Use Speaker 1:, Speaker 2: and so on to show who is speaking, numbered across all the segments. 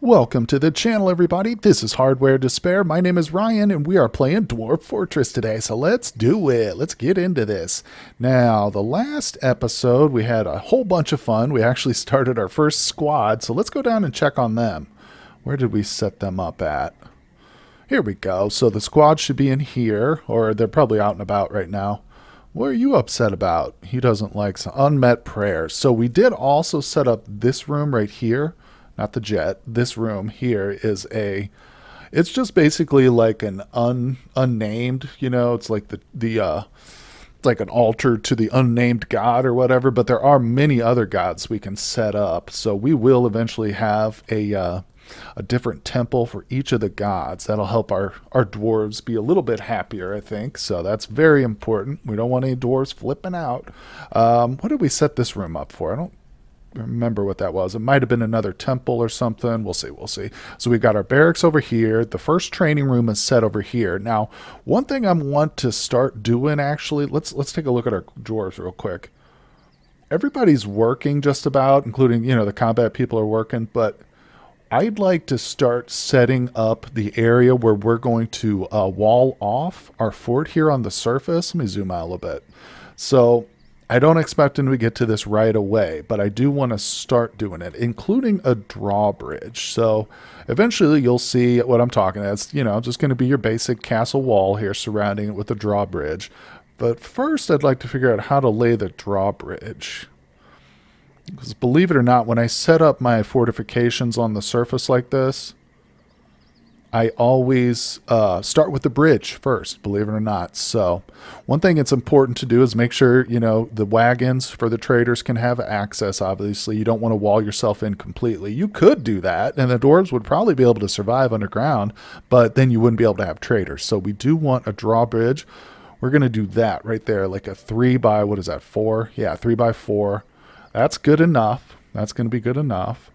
Speaker 1: Welcome to the channel, everybody. This is Hardware Despair. My name is Ryan, and we are playing Dwarf Fortress today, so let's do it. Let's get into this. Now, the last episode, we had a whole bunch of fun. We actually started our first squad, so let's go down and check on them. Where did we set them up at? Here we go. So the squad should be in here, or they're probably out and about right now. What are you upset about? He doesn't like some unmet prayers. So we did also set up this room right here. Not the jet. This room here is it's just basically like an unnamed, it's like like an altar to the unnamed god or whatever, but there are many other gods we can set up. So we will eventually have a different temple for each of the gods. That'll help our dwarves be a little bit happier, I think. So that's very important. We don't want any dwarves flipping out. What did we set this room up for? I don't remember what that was. It might have been another temple or something. We'll see. So we've got our barracks over here. The first training room is set over here. Now, one thing I want to start doing, actually, let's take a look at our dwarves real quick. Everybody's working just about, including, the combat people are working, but I'd like to start setting up the area where we're going to wall off our fort here on the surface. Let me zoom out a little bit. So I don't expect them to get to this right away, but I do want to start doing it, including a drawbridge. So eventually you'll see what I'm talking about. It's, just going to be your basic castle wall here surrounding it with a drawbridge. But first I'd like to figure out how to lay the drawbridge. Because believe it or not, when I set up my fortifications on the surface like this, I always start with the bridge first, believe it or not. So one thing it's important to do is make sure, the wagons for the traders can have access, obviously. You don't want to wall yourself in completely. You could do that, and the dwarves would probably be able to survive underground, but then you wouldn't be able to have traders. So we do want a drawbridge. We're going to do that right there, like a 3 by, what is that, 4? Yeah, 3 by 4. That's good enough. That's going to be good enough.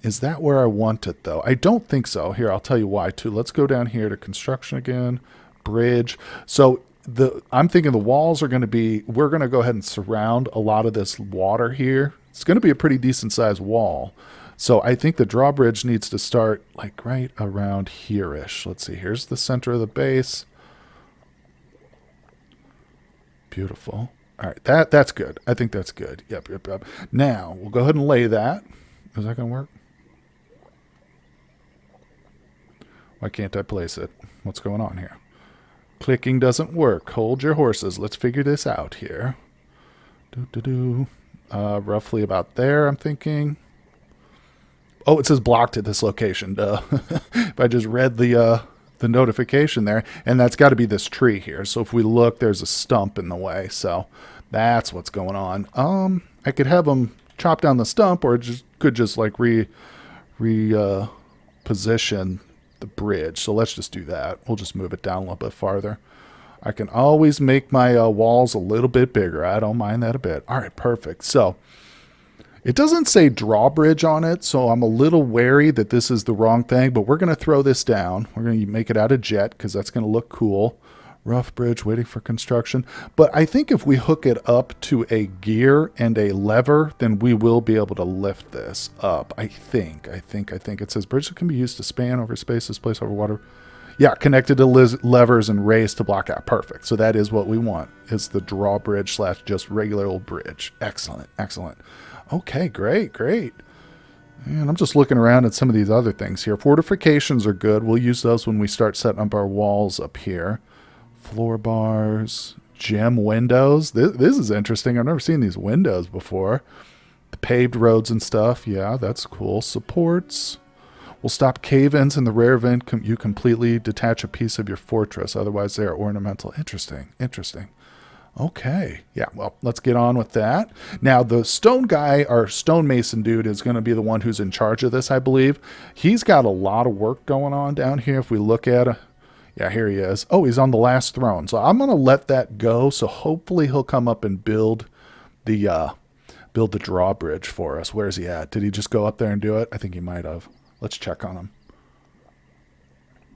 Speaker 1: Is that where I want it, though? I don't think so. Here, I'll tell you why, too. Let's go down here to construction again. Bridge. So I'm thinking the walls are going to be, we're going to go ahead and surround a lot of this water here. It's going to be a pretty decent-sized wall. So I think the drawbridge needs to start, like, right around here-ish. Let's see. Here's the center of the base. Beautiful. All right, that's good. I think that's good. Yep. Now, we'll go ahead and lay that. Is that going to work? Why can't I place it? What's going on here? Clicking doesn't work. Hold your horses. Let's figure this out here. Roughly about there, I'm thinking. Oh, it says blocked at this location. Duh. If I just read the notification there, and that's got to be this tree here. So if we look, there's a stump in the way. So that's what's going on. I could have them chop down the stump, or could just like position the bridge. So let's just do that. We'll just move it down a little bit farther. I can always make my walls a little bit bigger. I don't mind that a bit. All right, perfect. So it doesn't say drawbridge on it, so I'm a little wary that this is the wrong thing, but we're going to throw this down. We're going to make it out of jet because that's going to look cool. Rough bridge waiting for construction. But I think if we hook it up to a gear and a lever, then we will be able to lift this up. I think. It says bridge that can be used to span over spaces, place over water. Yeah, connected to levers and raised to block out. Perfect. So that is what we want. It's the drawbridge / just regular old bridge. Excellent. Okay, great. And I'm just looking around at some of these other things here. Fortifications are good. We'll use those when we start setting up our walls up here. Floor bars, gem windows. This is interesting. I've never seen these windows before. The paved roads and stuff. Yeah, that's cool. Supports. We'll stop cave-ins in the rare event you completely detach a piece of your fortress. Otherwise, they are ornamental. Interesting. Okay. Yeah, well, let's get on with that. Now, the stone guy, our stonemason dude, is going to be the one who's in charge of this, I believe. He's got a lot of work going on down here. If we look at yeah, here he is. Oh, he's on the last throne. So I'm going to let that go. So hopefully he'll come up and build the drawbridge for us. Where's he at? Did he just go up there and do it? I think he might have. Let's check on him.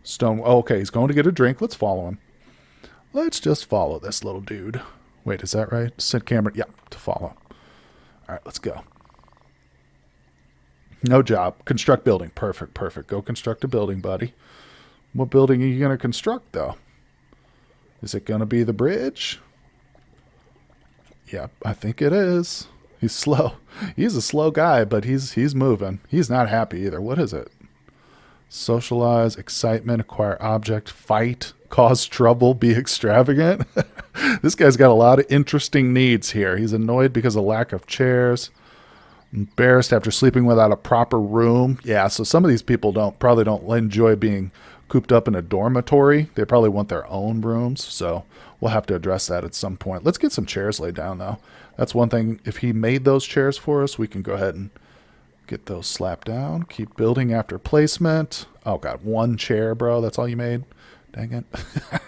Speaker 1: Stone. Oh, okay, he's going to get a drink. Let's follow him. Let's just follow this little dude. Wait, is that right? Set camera. Yeah, to follow. All right, let's go. No job. Construct building. Perfect, perfect. Go construct a building, buddy. What building are you going to construct, though? Is it going to be the bridge? Yep, I think it is. He's slow. He's a slow guy, but he's moving. He's not happy either. What is it? Socialize, excitement, acquire object, fight, cause trouble, be extravagant. This guy's got a lot of interesting needs here. He's annoyed because of lack of chairs. Embarrassed after sleeping without a proper room. Yeah, so some of these people probably don't enjoy being cooped up in a dormitory. They probably want their own rooms, so we'll have to address that at some point. Let's get some chairs laid down, though. That's one thing. If he made those chairs for us, we can go ahead and get those slapped down. Keep building after placement. Oh, God, one chair, bro. That's all you made? Dang it.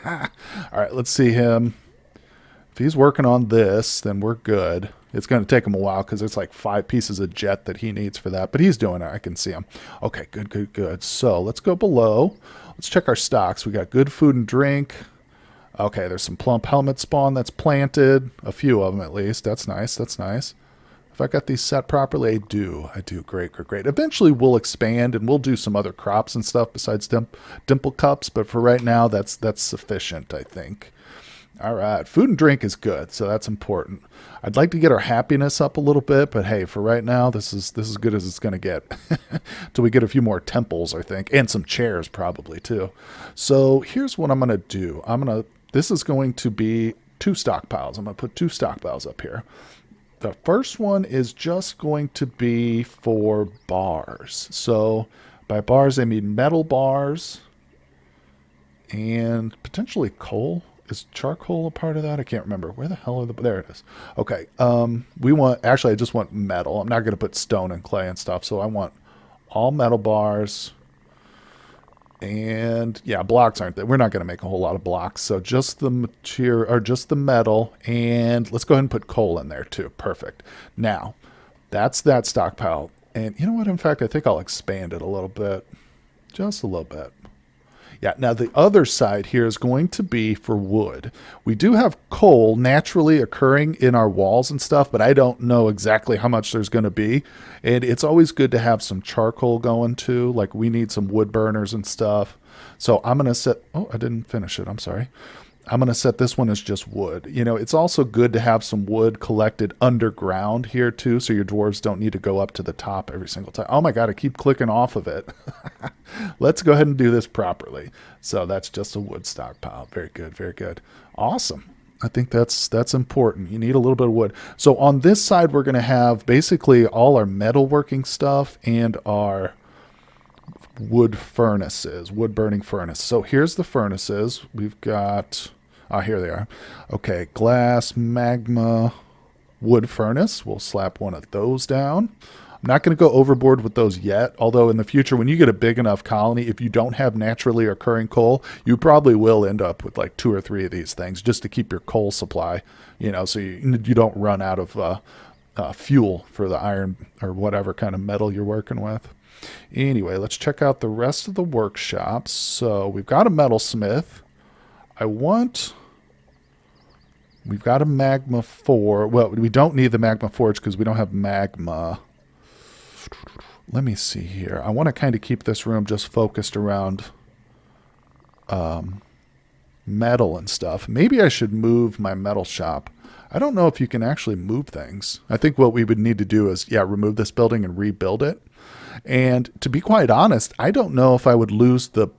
Speaker 1: All right, let's see him. If he's working on this, then we're good. It's going to take him a while because it's like 5 pieces of jet that he needs for that. But he's doing it. I can see him. Okay, good, good, good. So let's go below. Let's check our stocks. We got good food and drink. Okay, there's some plump helmet spawn that's planted. A few of them at least. That's nice. That's nice. If I got these set properly, I do. I do. Great, great, great. Eventually we'll expand and we'll do some other crops and stuff besides dimple cups. But for right now, that's sufficient, I think. All right, food and drink is good, so that's important. I'd like to get our happiness up a little bit, but hey, for right now, this is as good as it's going to get. Till we get a few more temples, I think, and some chairs probably too. So here's what I'm going to do. This is going to be 2 stockpiles. I'm going to put 2 stockpiles up here. The first one is just going to be for bars. So by bars, I mean metal bars and potentially coal. Is charcoal a part of that? I can't remember. Where the hell are there it is. Okay. I just want metal. I'm not going to put stone and clay and stuff. So I want all metal bars. And yeah, blocks aren't there. We're not going to make a whole lot of blocks. So just the material or just the metal. And let's go ahead and put coal in there too. Perfect. Now, that's that stockpile. And you know what? In fact, I think I'll expand it a little bit. Just a little bit. Yeah, now the other side here is going to be for wood. We do have coal naturally occurring in our walls and stuff, but I don't know exactly how much there's going to be. And it's always good to have some charcoal going too. Like we need some wood burners and stuff. So I'm going to set... Oh, I didn't finish it. I'm sorry. I'm going to set this one as just wood. You know, it's also good to have some wood collected underground here too, so your dwarves don't need to go up to the top every single time. Oh my God, I keep clicking off of it. Let's go ahead and do this properly. So that's just a wood stockpile. Very good, very good. Awesome. I think that's important. You need a little bit of wood. So on this side, we're going to have basically all our metalworking stuff and our wood furnaces, wood burning furnace. So here's the furnaces. We've got... Oh, here they are. Okay, glass, magma, wood furnace. We'll slap one of those down. I'm not going to go overboard with those yet, although in the future, when you get a big enough colony, if you don't have naturally occurring coal, you probably will end up with like 2 or 3 of these things just to keep your coal supply, you know, so you don't run out of fuel for the iron or whatever kind of metal you're working with. Anyway, let's check out the rest of the workshops. So we've got a metalsmith. We've got a magma 4. Well, we don't need the magma forge because we don't have magma. Let me see here. I want to kind of keep this room just focused around metal and stuff. Maybe I should move my metal shop. I don't know if you can actually move things. I think what we would need to do is, remove this building and rebuild it. And to be quite honest, I don't know if I would lose the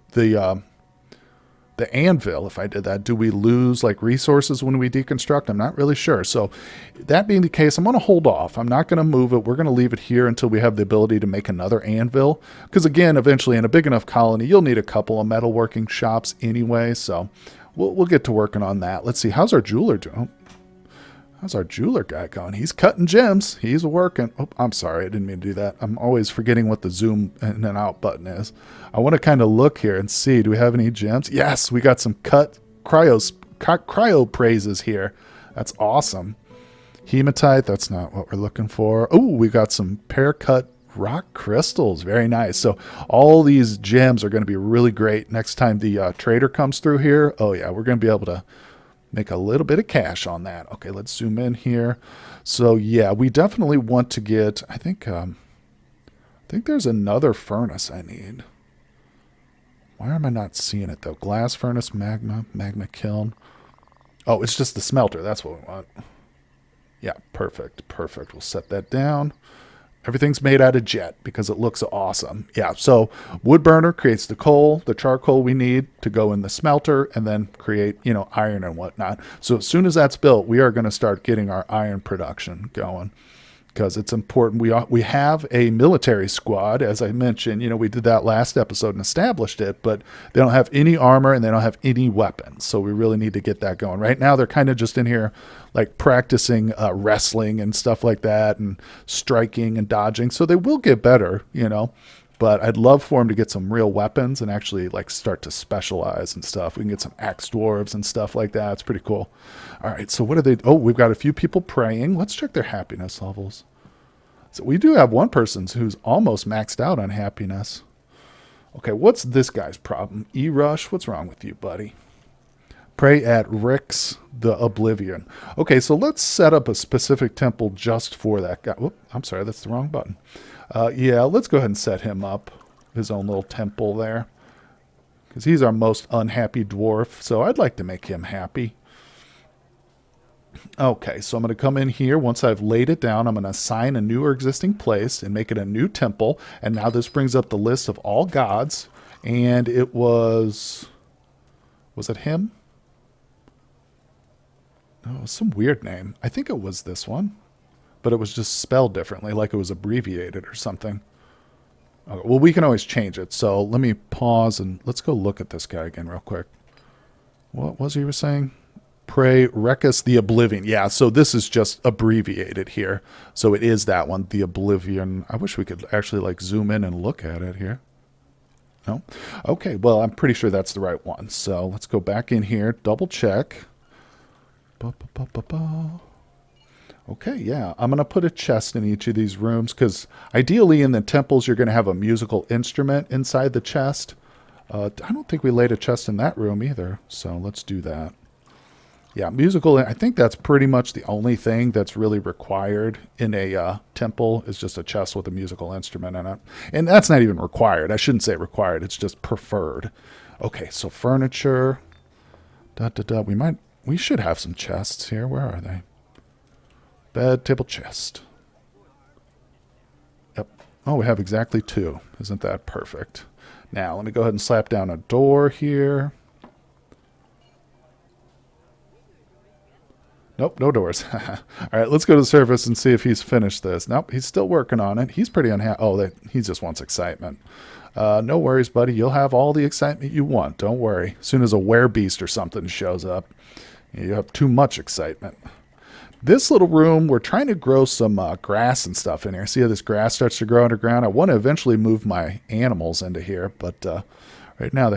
Speaker 1: anvil if I did that. Do we lose like resources when we deconstruct? I'm not really sure. So that being the case, I'm going to hold off. I'm not going to move it. We're going to leave it here until we have the ability to make another anvil. Because again, eventually in a big enough colony, you'll need a couple of metalworking shops anyway. So we'll get to working on that. Let's see. How's our jeweler doing? How's our jeweler guy going? He's cutting gems. He's working. Oh, I'm sorry. I didn't mean to do that. I'm always forgetting what the zoom in and out button is. I want to kind of look here and see. Do we have any gems? Yes, we got some cut cryo praises here. That's awesome. Hematite. That's not what we're looking for. Oh, we got some pear cut rock crystals. Very nice. So all these gems are going to be really great next time the trader comes through here. Oh yeah, we're going to be able to make a little bit of cash on that. Okay, let's zoom in here. So yeah, we definitely want to get, I think think there's another furnace I need. Why am I not seeing it, though? Glass furnace, magma kiln. Oh, it's just the smelter. That's what we want. Yeah, perfect. Perfect. We'll set that down. Everything's made out of jet because it looks awesome. Yeah, so wood burner creates the coal, the charcoal we need to go in the smelter and then create, iron and whatnot. So as soon as that's built, we are going to start getting our iron production going because it's important. We have a military squad, as I mentioned. We did that last episode and established it, but they don't have any armor and they don't have any weapons. So we really need to get that going. Right now, they're kind of just in here like practicing wrestling and stuff like that and striking and dodging. So they will get better, But I'd love for them to get some real weapons and actually like start to specialize and stuff. We can get some axe dwarves and stuff like that. It's pretty cool. All right, so what are they? Oh, we've got a few people praying. Let's check their happiness levels. So we do have one person who's almost maxed out on happiness. Okay, what's this guy's problem? E-Rush, what's wrong with you, buddy? Pray at Rick's the Oblivion. Okay, so let's set up a specific temple just for that guy. Whoop, I'm sorry, that's the wrong button. Yeah, let's go ahead and set him up, his own little temple there. Because he's our most unhappy dwarf, so I'd like to make him happy. Okay, so I'm going to come in here. Once I've laid it down, I'm going to assign a new or existing place and make it a new temple. And now this brings up the list of all gods. And it was it him? No, it was some weird name. I think it was this one. But it was just spelled differently, like it was abbreviated or something. Okay, well, we can always change it. So let me pause and let's go look at this guy again real quick. What was he saying? Pray Recus the Oblivion. Yeah, so this is just abbreviated here. So it is that one, the Oblivion. I wish we could actually like zoom in and look at it here. No? Okay, well, I'm pretty sure that's the right one. So let's go back in here, double check. Okay, yeah. I'm going to put a chest in each of these rooms because ideally in the temples you're going to have a musical instrument inside the chest. I don't think we laid a chest in that room either, so let's do that. Yeah, musical, I think that's pretty much the only thing that's really required in a temple is just a chest with a musical instrument in it. And that's not even required. I shouldn't say required. It's just preferred. Okay, so furniture. We should have some chests here. Where are they? Bed, table, chest. Yep. Oh, we have exactly 2. Isn't that perfect? Now, let me go ahead and slap down a door here. Nope, no doors. All right, let's go to the surface and see if he's finished this. Nope, he's still working on it. He's pretty unhappy. Oh, he just wants excitement. No worries, buddy. You'll have all the excitement you want. Don't worry. As soon as a werebeast or something shows up, you have too much excitement. This little room, we're trying to grow some grass and stuff in here. See how this grass starts to grow underground? I want to eventually move my animals into here, but right now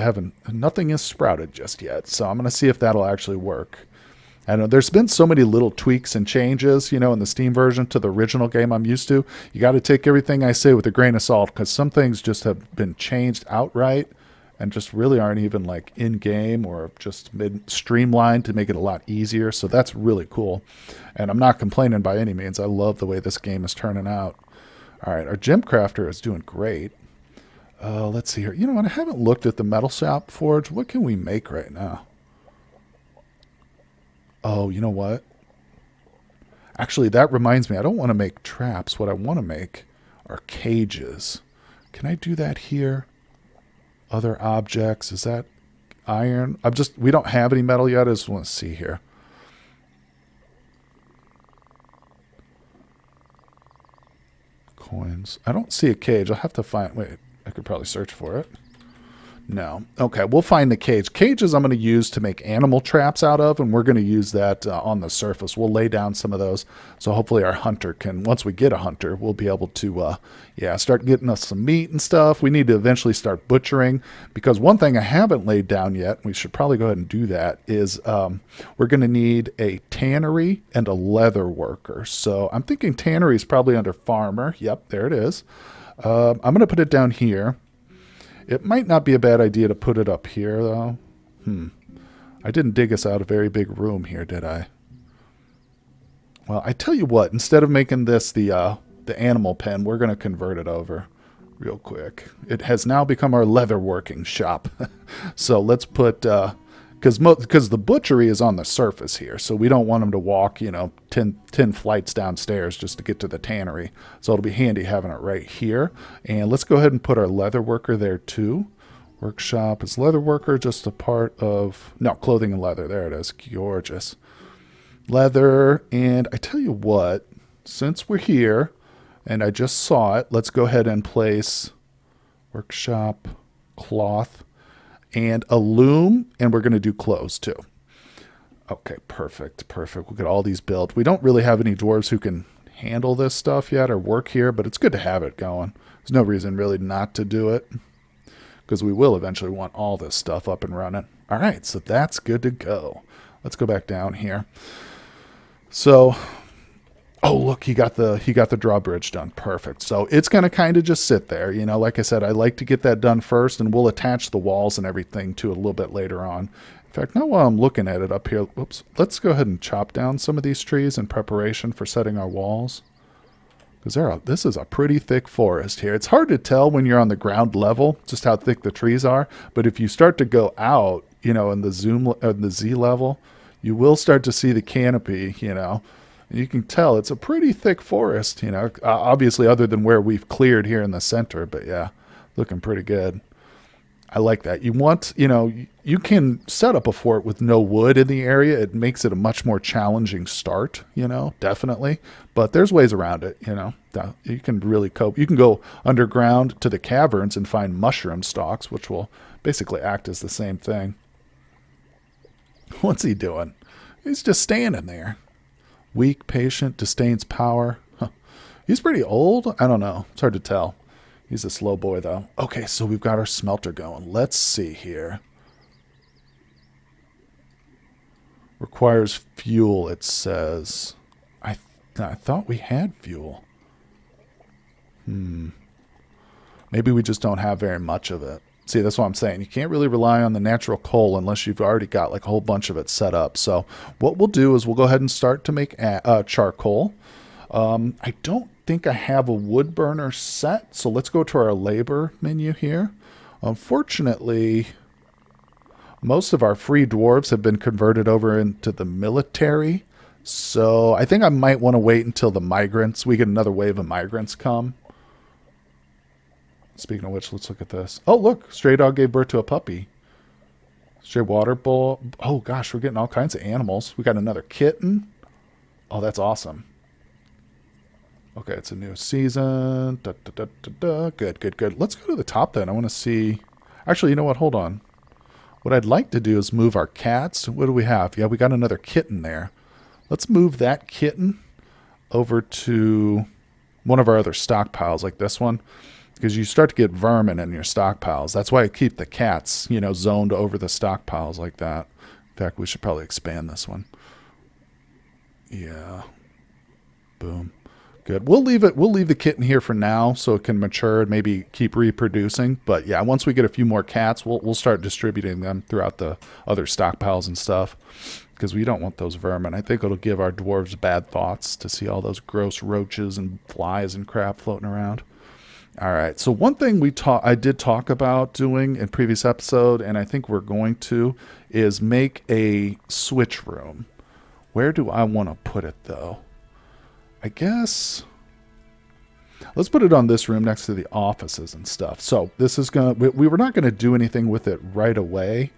Speaker 1: nothing is sprouted just yet. So I'm going to see if that'll actually work. I know there's been so many little tweaks and changes, in the Steam version to the original game I'm used to. You got to take everything I say with a grain of salt because some things just have been changed outright and just really aren't even like in-game or just streamlined to make it a lot easier. So that's really cool. And I'm not complaining by any means. I love the way this game is turning out. All right, our gem crafter is doing great. Let's see here. You know what? I haven't looked at the metal shop forge. What can we make right now? Oh, you know what? Actually, that reminds me. I don't want to make traps. What I want to make are cages. Can I do that here? Other objects. Is that iron? We don't have any metal yet. I just want to see here. Coins. I don't see a cage. I'll have to find... Wait, I could probably search for it. No. Okay, we'll find the cage. Cages I'm going to use to make animal traps out of, and we're going to use that on the surface. We'll lay down some of those, so hopefully our hunter can, once we get a hunter, we'll be able to, start getting us some meat and stuff. We need to eventually start butchering, because one thing I haven't laid down yet, we should probably go ahead and do that, is we're going to need a tannery and a leather worker. So I'm thinking tannery is probably under farmer. Yep, there it is. I'm going to put it down here. It might not be a bad idea to put it up here, though. I didn't dig us out a very big room here, did I? Well, I tell you what. Instead of making this the animal pen, we're going to convert it over. real quick. It has now become our leatherworking shop. So let's put, because the butchery is on the surface here, so we don't want them to walk, 10 flights downstairs just to get to the tannery. So it'll be handy having it right here. And let's go ahead and put our leather worker there too. Workshop. Is leather worker just a part of... No, clothing and leather. There it is. Gorgeous. Leather. And I tell you what, since we're here and I just saw it, let's go ahead and place workshop, cloth, and a loom, and we're going to do clothes too. Okay, perfect, perfect. We'll get all these built. We don't really have any dwarves who can handle this stuff yet or work here, but it's good to have it going. There's no reason really not to do it, because we will eventually want all this stuff up and running. All right, so that's good to go. Let's go back down here. So, oh look, he got the drawbridge done. Perfect. So it's going to kind of just sit there. Like I said, I like to get that done first, and we'll attach the walls and everything to it a little bit later on. In fact, now while I'm looking at it up here, whoops, let's go ahead and chop down some of these trees in preparation for setting our walls. Because this is a pretty thick forest here. It's hard to tell when you're on the ground level just how thick the trees are. But if you start to go out, in the Z level, you will start to see the canopy, And you can tell it's a pretty thick forest, obviously other than where we've cleared here in the center. But yeah, looking pretty good. I like that. You want, you can set up a fort with no wood in the area. It makes it a much more challenging start, definitely. But there's ways around it, You can really cope. You can go underground to the caverns and find mushroom stalks, which will basically act as the same thing. What's he doing? He's just standing there. Weak, patient, disdains power. Huh. He's pretty old. I don't know. It's hard to tell. He's a slow boy, though. Okay, so we've got our smelter going. Let's see here. Requires fuel, it says. I thought we had fuel. Maybe we just don't have very much of it. See, that's what I'm saying. You can't really rely on the natural coal unless you've already got like a whole bunch of it set up. So what we'll do is we'll go ahead and start to make charcoal. I don't think I have a wood burner set, so let's go to our labor menu here. Unfortunately, most of our free dwarves have been converted over into the military, so I think I might want to wait until we get another wave of migrants come. Speaking of which, let's look at this. Oh, look, stray dog gave birth to a puppy. Stray water bull. Oh gosh, we're getting all kinds of animals. We got another kitten. Oh, that's awesome. Okay, it's a new season. Good, good, good. Let's go to the top then. I want to see... Actually, you know what? Hold on. What I'd like to do is move our cats. What do we have? Yeah, we got another kitten there. Let's move that kitten over to one of our other stockpiles like this one. Because you start to get vermin in your stockpiles. That's why I keep the cats, zoned over the stockpiles like that. In fact, we should probably expand this one. Yeah. Boom. Good. We'll leave the kitten here for now so it can mature and maybe keep reproducing. But yeah, once we get a few more cats, we'll start distributing them throughout the other stockpiles and stuff. Because we don't want those vermin. I think it'll give our dwarves bad thoughts to see all those gross roaches and flies and crap floating around. All right, so one thing I did talk about doing in previous episode, and I think we're going to, is make a switch room. Where do I want to put it, though? I guess let's put it on this room next to the offices and stuff. So this is we were not going to do anything with it right away,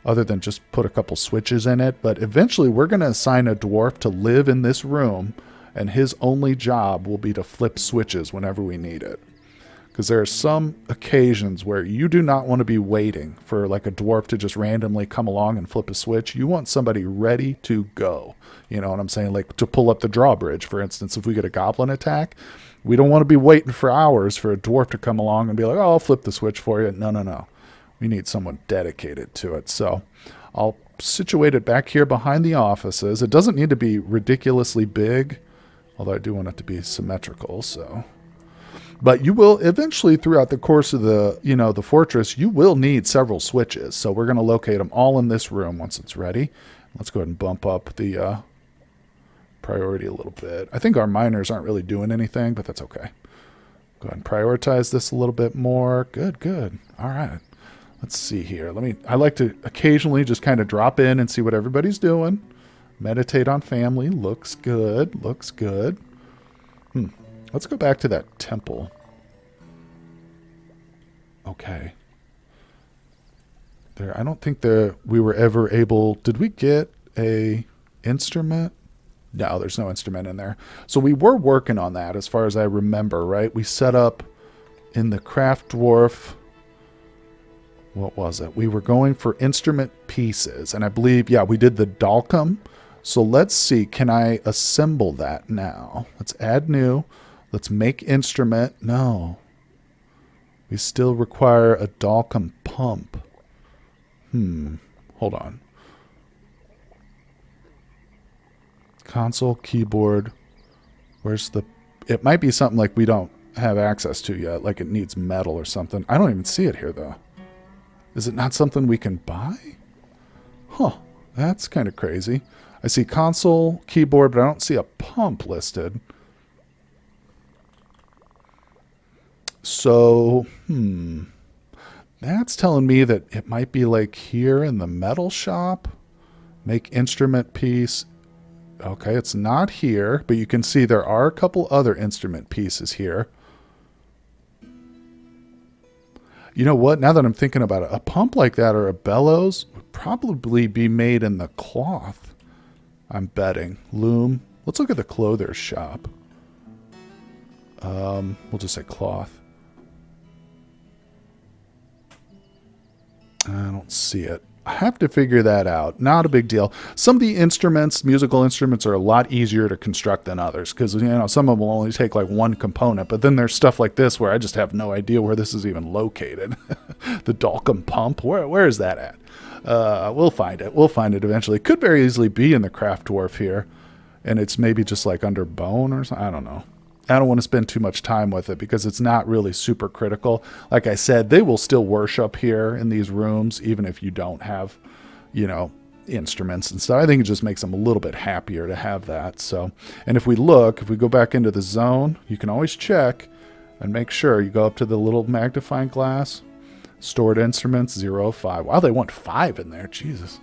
Speaker 1: other than just put a couple switches in it. But eventually, we're going to assign a dwarf to live in this room, and his only job will be to flip switches whenever we need it. Because there are some occasions where you do not want to be waiting for like a dwarf to just randomly come along and flip a switch. You want somebody ready to go. You know what I'm saying? Like to pull up the drawbridge, for instance, if we get a goblin attack, we don't want to be waiting for hours for a dwarf to come along and be like, oh, I'll flip the switch for you. No, no, no. We need someone dedicated to it. So I'll situate it back here behind the offices. It doesn't need to be ridiculously big, although I do want it to be symmetrical, so... But you will eventually, throughout the course of the fortress, you will need several switches. So we're going to locate them all in this room once it's ready. Let's go ahead and bump up the priority a little bit. I think our miners aren't really doing anything, but that's okay. Go ahead and prioritize this a little bit more. Good, good. All right. Let's see here. I like to occasionally just kind of drop in and see what everybody's doing. Meditate on family. Looks good. Looks good. Let's go back to that temple. Okay. I don't think we were ever able... Did we get a instrument? No, there's no instrument in there. So we were working on that as far as I remember, right? We set up in the craft dwarf... What was it? We were going for instrument pieces. And I believe, yeah, we did the Dalcum. So let's see. Can I assemble that now? Let's add new. Let's make instrument. No. We still require a Dalcum pump. Hold on. Console, keyboard. Where's the... It might be something like we don't have access to yet. Like it needs metal or something. I don't even see it here, though. Is it not something we can buy? Huh. That's kind of crazy. I see console, keyboard, but I don't see a pump listed. So, that's telling me that it might be like here in the metal shop. Make instrument piece. Okay, it's not here, but you can see there are a couple other instrument pieces here. You know what? Now that I'm thinking about it, a pump like that or a bellows would probably be made in the cloth. I'm betting. Loom. Let's look at the clother's shop. We'll just say cloth. I don't see it. I have to figure that out. Not a big deal. Some of the instruments, musical instruments, are a lot easier to construct than others because, you know, some of them will only take like one component. But then there's stuff like this where I just have no idea where this is even located. The Dalcum pump. Where is that at? We'll find it. We'll find it eventually. It could very easily be in the craft dwarf here. And it's maybe just like under bone or something. I don't know. I don't want to spend too much time with it because it's not really super critical. Like I said, they will still worship here in these rooms, even if you don't have, you know, instruments and stuff. I think it just makes them a little bit happier to have that. So, and if we go back into the zone, you can always check and make sure you go up to the little magnifying glass, stored instruments, 0, 5. Wow, they want 5 in there. Jesus.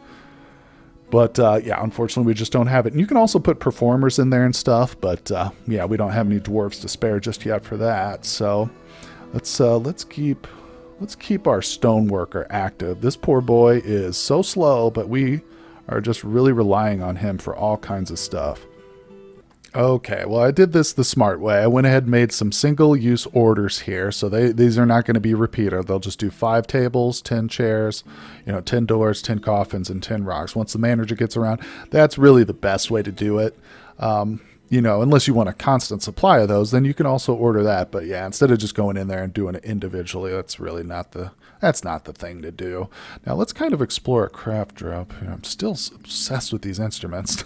Speaker 1: But, yeah, unfortunately, we just don't have it. And you can also put performers in there and stuff. But, yeah, we don't have any dwarves to spare just yet for that. So let's keep our stoneworker active. This poor boy is so slow, but we are just really relying on him for all kinds of stuff. Okay, well, I did this the smart way. I went ahead and made some single-use orders here. So these are not going to be repeated. They'll just do 5 tables, 10 chairs, 10 doors, 10 coffins, and 10 rocks. Once the manager gets around, that's really the best way to do it. Unless you want a constant supply of those, then you can also order that. But yeah, instead of just going in there and doing it individually, that's not the thing to do. Now let's kind of explore a craft drop. I'm still obsessed with these instruments.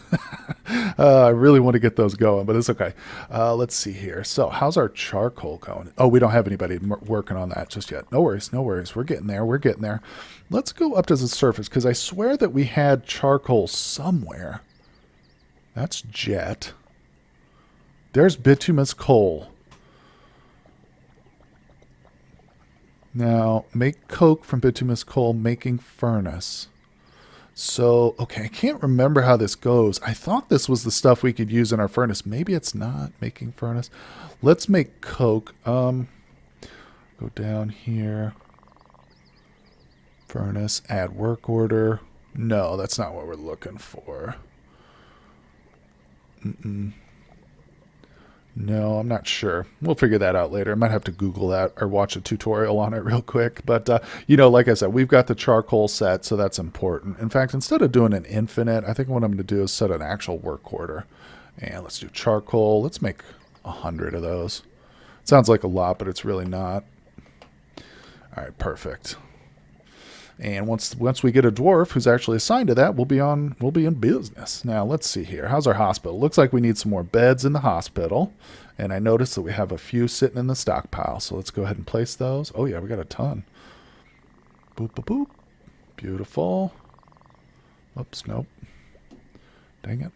Speaker 1: I really want to get those going, but it's okay. Let's see here. So how's our charcoal going? Oh, we don't have anybody working on that just yet. No worries, no worries. We're getting there. We're getting there. Let's go up to the surface because I swear that we had charcoal somewhere. That's jet. There's bituminous coal. Now, make coke from bituminous coal, making furnace. So, okay, I can't remember how this goes. I thought this was the stuff we could use in our furnace. Maybe it's not making furnace. Let's make coke. Go down here. Furnace, add work order. No, that's not what we're looking for. No, I'm not sure. We'll figure that out later. I might have to Google that or watch a tutorial on it real quick. But, like I said, we've got the charcoal set, so that's important. In fact, instead of doing an infinite, I think what I'm going to do is set an actual work order. And let's do charcoal. Let's make 100 of those. It sounds like a lot, but it's really not. All right, perfect. And once we get a dwarf who's actually assigned to that, we'll be in business. Now, let's see here. How's our hospital? Looks like we need some more beds in the hospital. And I noticed that we have a few sitting in the stockpile. So let's go ahead and place those. Oh, yeah, we got a ton. Boop, boop, boop. Beautiful. Oops, nope. Dang it.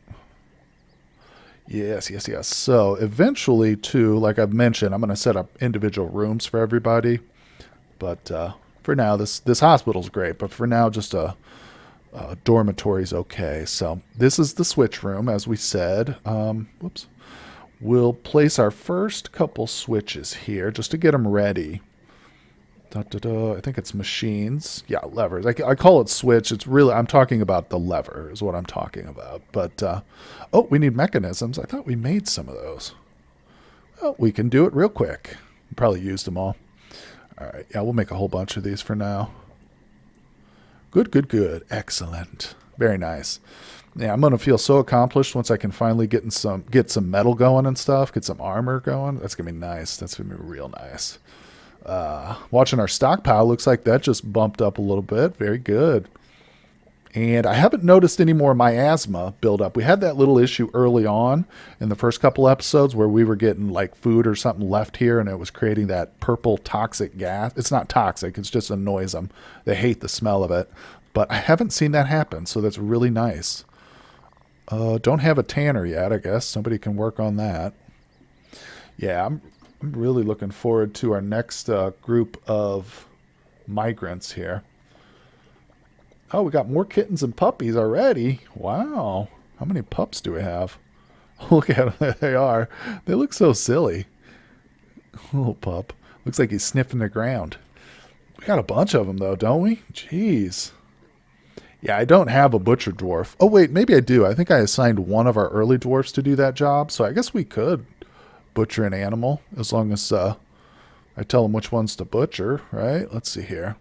Speaker 1: Yes, yes, yes. So eventually, too, like I've mentioned, I'm going to set up individual rooms for everybody. But for now, this hospital's great. But for now, just a dormitory's okay. So this is the switch room, as we said. Whoops. We'll place our first couple switches here just to get them ready. Da, da, da. I think it's machines. Yeah, levers. I call it switch. It's really, I'm talking about the lever is what I'm talking about. But, oh, we need mechanisms. I thought we made some of those. Oh, we can do it real quick. Probably used them all. All right. Yeah, we'll make a whole bunch of these for now. Good, good, good. Excellent. Very nice. Yeah, I'm gonna feel so accomplished once I can finally get some metal going and stuff, get some armor going. That's gonna be nice. That's gonna be real nice. Watching our stockpile, looks like that just bumped up a little bit. Very good. And I haven't noticed any more miasma build up. We had that little issue early on in the first couple episodes where we were getting like food or something left here and it was creating that purple toxic gas. It's not toxic, it's just annoys them. They hate the smell of it. But I haven't seen that happen, so that's really nice. Don't have a tanner yet, I guess. Somebody can work on that. Yeah, I'm really looking forward to our next group of migrants here. Oh, we got more kittens and puppies already. Wow. How many pups do we have? Look at them. There they are. They look so silly. Little pup. Looks like he's sniffing the ground. We got a bunch of them, though, don't we? Jeez. Yeah, I don't have a butcher dwarf. Oh, wait, maybe I do. I think I assigned one of our early dwarfs to do that job, so I guess we could butcher an animal as long as I tell him which ones to butcher, right? Let's see here.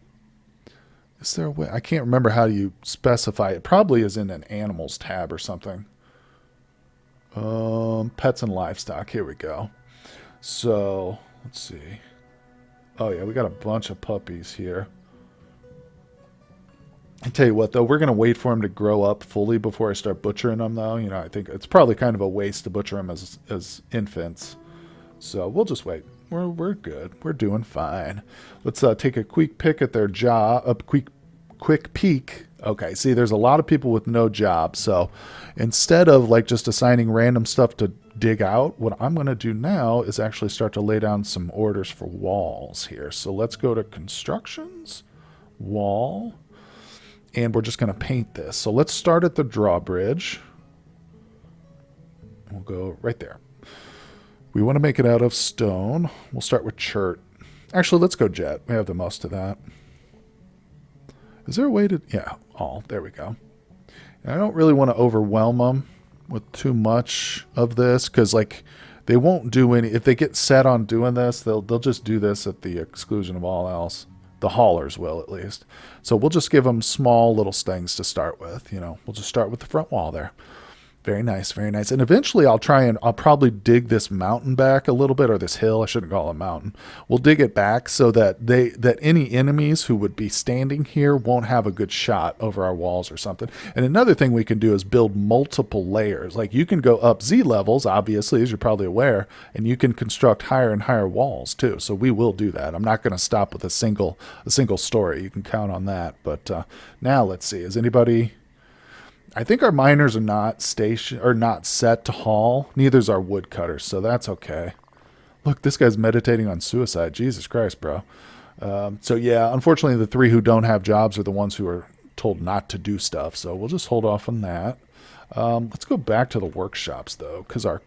Speaker 1: Is there a way? I can't remember how you specify. It probably is in an animals tab or something. Pets and livestock. Here we go. So, let's see. Oh, yeah, we got a bunch of puppies here. I tell you what, though, we're going to wait for them to grow up fully before I start butchering them, though. You know, I think it's probably kind of a waste to butcher them as infants. So we'll just wait. We're good. We're doing fine. Let's take a quick pick at their job. A quick peek. Okay, see, there's a lot of people with no job. So instead of like just assigning random stuff to dig out, what I'm going to do now is actually start to lay down some orders for walls here. So let's go to constructions, wall. And we're just going to paint this. So let's start at the drawbridge. We'll go right there. We want to make it out of stone. We'll start with chert. Actually, let's go jet. We have the most of that. Is there a way to... Yeah, all. There we go. And I don't really want to overwhelm them with too much of this because, like, they won't do any... If they get set on doing this, they'll just do this at the exclusion of all else. The haulers will, at least. So we'll just give them small little things to start with. You know, we'll just start with the front wall there. Very nice, very nice. And eventually I'll probably dig this mountain back a little bit, or this hill. I shouldn't call it a mountain. We'll dig it back so that any enemies who would be standing here won't have a good shot over our walls or something. And another thing we can do is build multiple layers. Like you can go up Z levels, obviously, as you're probably aware, and you can construct higher and higher walls too. So we will do that. I'm not going to stop with a single story. You can count on that. But now let's see. Is anybody... I think our miners are not set to haul. Neither's our woodcutters, so that's okay. Look, this guy's meditating on suicide. Jesus Christ, bro. So yeah, unfortunately, the three who don't have jobs are the ones who are told not to do stuff. So we'll just hold off on that. Let's go back to the workshops though, because our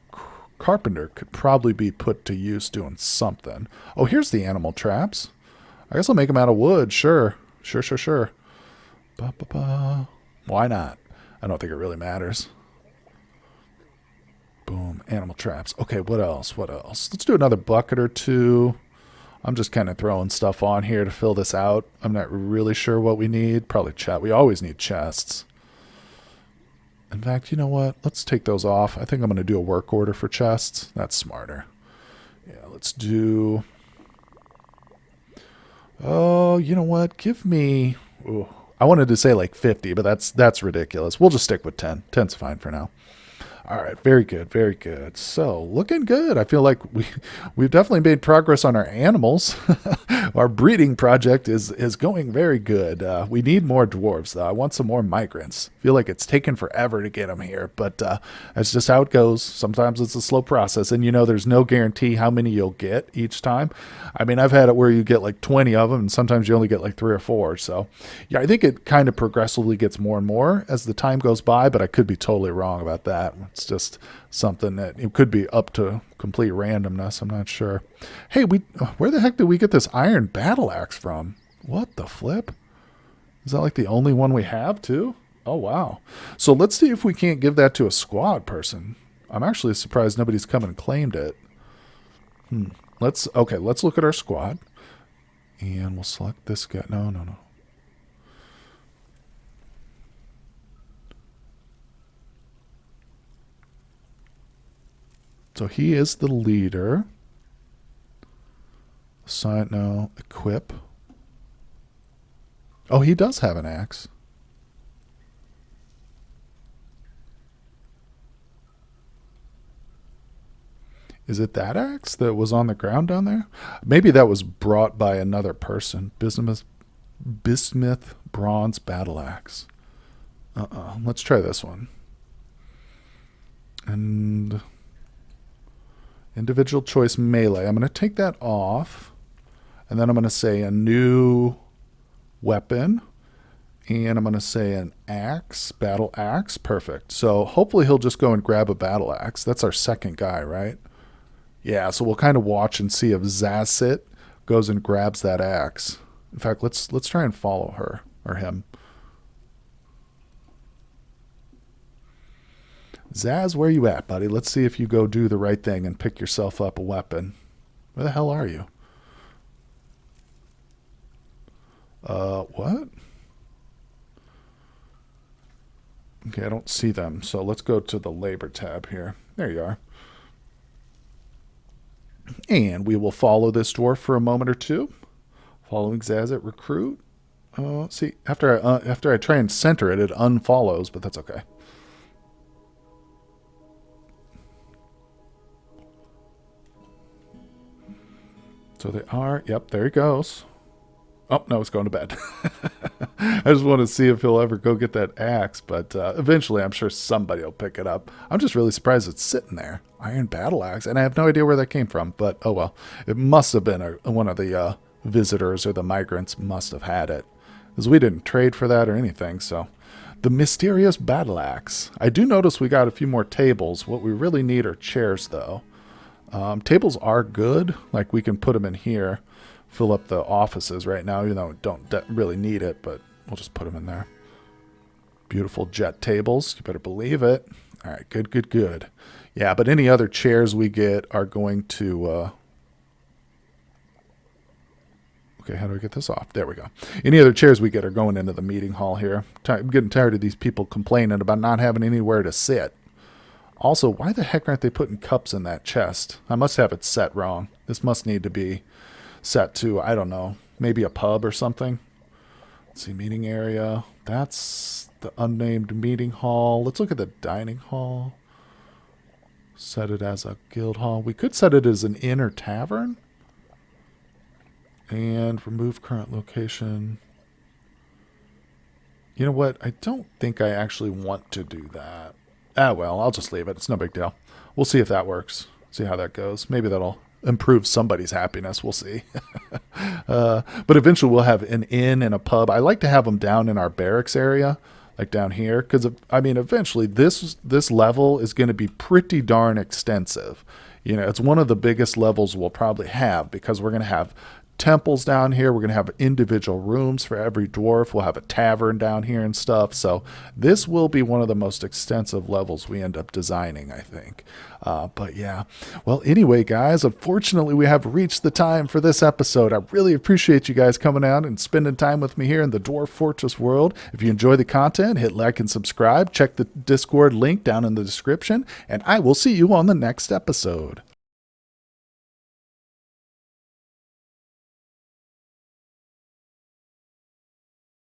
Speaker 1: carpenter could probably be put to use doing something. Oh, here's the animal traps. I guess I'll make them out of wood. Sure. Ba-ba-ba. Why not? I don't think it really matters. Boom. Animal traps. Okay, what else? Let's do another bucket or two. I'm just kind of throwing stuff on here to fill this out. I'm not really sure what we need. Probably chest. We always need chests. In fact, you know what? Let's take those off. I think I'm going to do a work order for chests. That's smarter. Yeah, let's do... Oh, you know what? Give me... Ooh. I wanted to say like 50, but that's ridiculous. We'll just stick with 10. 10's fine for now. All right, very good, very good. So looking good. I feel like we've definitely made progress on our animals. Our breeding project is going very good. We need more dwarves though. I want some more migrants. I feel like it's taken forever to get them here, but that's just how it goes. Sometimes it's a slow process, and there's no guarantee how many you'll get each time. I mean, I've had it where you get like 20 of them, and sometimes you only get like 3 or 4. So yeah, I think it kind of progressively gets more and more as the time goes by, but I could be totally wrong about that. It's just something that it could be up to complete randomness. I'm not sure. Hey, where the heck did we get this iron battle axe from? What the flip? Is that like the only one we have too? Oh, wow. So let's see if we can't give that to a squad person. I'm actually surprised nobody's come and claimed it. Let's look at our squad. And we'll select this guy. No. So he is the leader. Assign, no. Equip. Oh, he does have an axe. Is it that axe that was on the ground down there? Maybe that was brought by another person. Bismuth bronze battle axe. Let's try this one. And individual choice melee. I'm going to take that off. And then I'm going to say a new weapon. And I'm going to say an axe, battle axe. Perfect. So hopefully he'll just go and grab a battle axe. That's our second guy, right? Yeah, so we'll kind of watch and see if Zazit goes and grabs that axe. In fact, let's try and follow her or him. Zaz, where you at, buddy? Let's see if you go do the right thing and pick yourself up a weapon. Where the hell are you? What? Okay, I don't see them. So let's go to the labor tab here. There you are. And we will follow this dwarf for a moment or two. Following Zazit recruit. See, after I try and center it, it unfollows, but that's okay. So they are. Yep, there he goes. Oh, no, it's going to bed. I just want to see if he'll ever go get that axe, but eventually I'm sure somebody will pick it up. I'm just really surprised it's sitting there. Iron battle axe, and I have no idea where that came from, but oh well. It must have been one of the visitors or the migrants must have had it, because we didn't trade for that or anything, so. The mysterious battle axe. I do notice we got a few more tables. What we really need are chairs, though. Tables are good. Like, we can put them in here. Fill up the offices right now, even though we don't really need it, but we'll just put them in there. Beautiful jet tables. You better believe it. All right, good. Yeah, but any other chairs we get are going to... Okay, how do I get this off? There we go. Any other chairs we get are going into the meeting hall here. I'm getting tired of these people complaining about not having anywhere to sit. Also, why the heck aren't they putting cups in that chest? I must have it set wrong. This must need to be set to, I don't know, maybe a pub or something. Let's see, meeting area. That's the unnamed meeting hall. Let's look at the dining hall. Set it as a guild hall. We could set it as an inn or tavern. And remove current location. You know what? I don't think I actually want to do that. Well, I'll just leave it. It's no big deal. We'll see if that works. See how that goes. Maybe that'll improve somebody's happiness. We'll see. But eventually we'll have an inn and a pub. I like to have them down in our barracks area, like down here, because I mean, eventually this level is going to be pretty darn extensive. It's one of the biggest levels we'll probably have, because we're going to have temples down here. We're going to have individual rooms for every dwarf. We'll have a tavern down here and stuff. So this will be one of the most extensive levels we end up designing, I think. But yeah. Well, anyway, guys, unfortunately, we have reached the time for this episode. I really appreciate you guys coming out and spending time with me here in the Dwarf Fortress world. If you enjoy the content, hit like and subscribe. Check the Discord link down in the description, and I will see you on the next episode.